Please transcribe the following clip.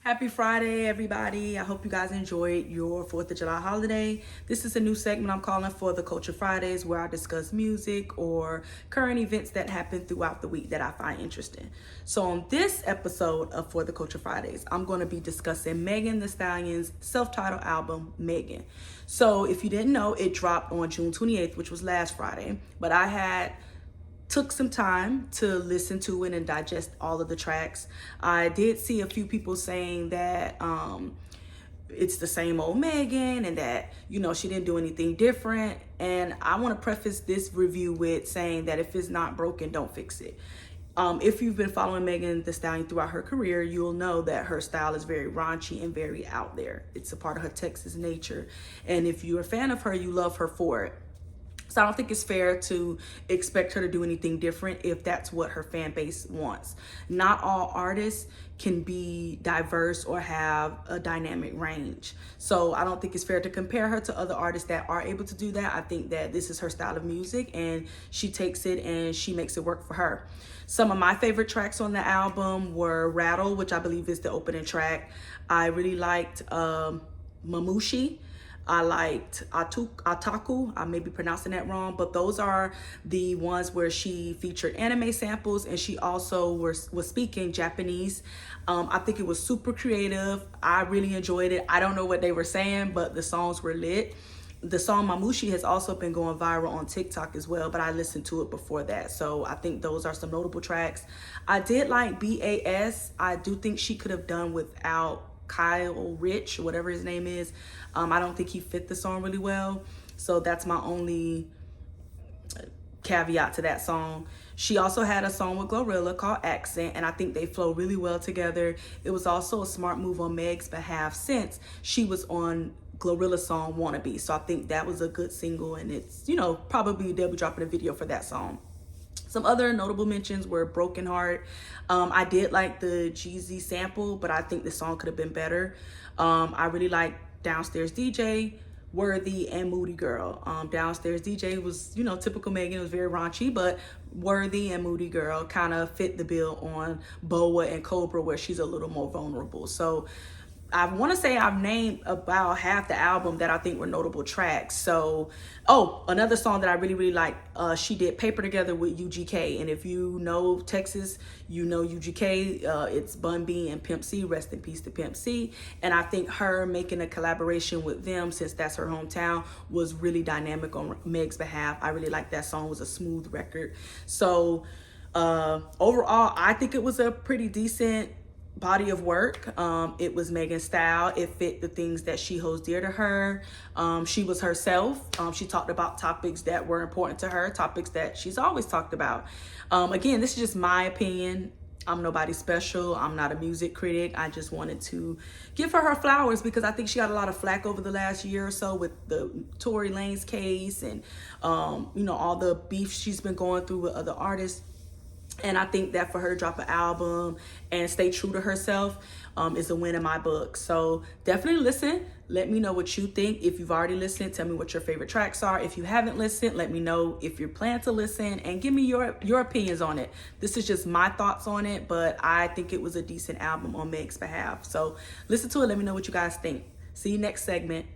Happy Friday, everybody. I hope you guys enjoyed your 4th of July holiday. This is a new segment I'm calling for the Culture Fridays, where I discuss music or current events that happen throughout the week that I find interesting. So on this episode of For the Culture Fridays, I'm going to be discussing Megantheestallion's self-titled album, Megan. So if you didn't know, it dropped on June 28th, which was last Friday, but I took some time to listen to it and digest all of the tracks. I did see a few people saying that it's the same old Megan and that, she didn't do anything different. And I want to preface this review with saying that if it's not broken, don't fix it. If you've been following Megantheestallion throughout her career, you'll know that her style is very raunchy and very out there. It's a part of her Texas nature. And if you're a fan of her, you love her for it. So I don't think it's fair to expect her to do anything different if that's what her fan base wants. Not all artists can be diverse or have a dynamic range. So I don't think it's fair to compare her to other artists that are able to do that. I think that this is her style of music and she takes it and she makes it work for her. Some of my favorite tracks on the album were Rattle, which I believe is the opening track. I really liked Mamushi. I liked Ataku. I may be pronouncing that wrong, but those are the ones where she featured anime samples and she also was speaking Japanese. I think it was super creative. I really enjoyed it. I don't know what they were saying, but the songs were lit. The song Mamushi has also been going viral on TikTok as well, but I listened to it before that. So I think those are some notable tracks. I did like BAS. I do think she could have done without Kyle Rich, whatever his name is. I don't think he fit the song really well. So that's my only caveat to that song. She also had a song with Glorilla called Accent, and I think they flow really well together. It was also a smart move on Meg's behalf since she was on Glorilla's song Wannabe. So I think that was a good single, and it's, probably they'll be dropping a video for that song. Some other notable mentions were Broken Heart. I did like the Jeezy sample, but I think the song could have been better. I really like Downstairs DJ, Worthy, and Moody Girl. Downstairs DJ was, typical Megan. It was very raunchy, but Worthy and Moody Girl kind of fit the bill on Boa and Cobra, where she's a little more vulnerable. So I want to say I've named about half the album that I think were notable tracks. So, another song that I really, really like, she did Paper Together with UGK. And if you know Texas, you know UGK. It's Bun B and Pimp C. Rest in peace to Pimp C. And I think her making a collaboration with them, since that's her hometown, was really dynamic on Meg's behalf. I really like that song. It was a smooth record. So, overall, I think it was a pretty decent body of work. It was Megan's style. It fit the things that she holds dear to her. She was herself. She talked about topics that were important to her, topics that she's always talked about. Again, this is just my opinion. I'm nobody special. I'm not a music critic. I just wanted to give her flowers because I think she got a lot of flack over the last year or so with the Tory Lanez case and, all the beef she's been going through with other artists. And I think that for her to drop an album and stay true to herself is a win in my book. So definitely listen. Let me know what you think. If you've already listened, tell me what your favorite tracks are. If you haven't listened, let me know if you're planning to listen and give me your opinions on it. This is just my thoughts on it, but I think it was a decent album on Meg's behalf. So listen to it. Let me know what you guys think. See you next segment.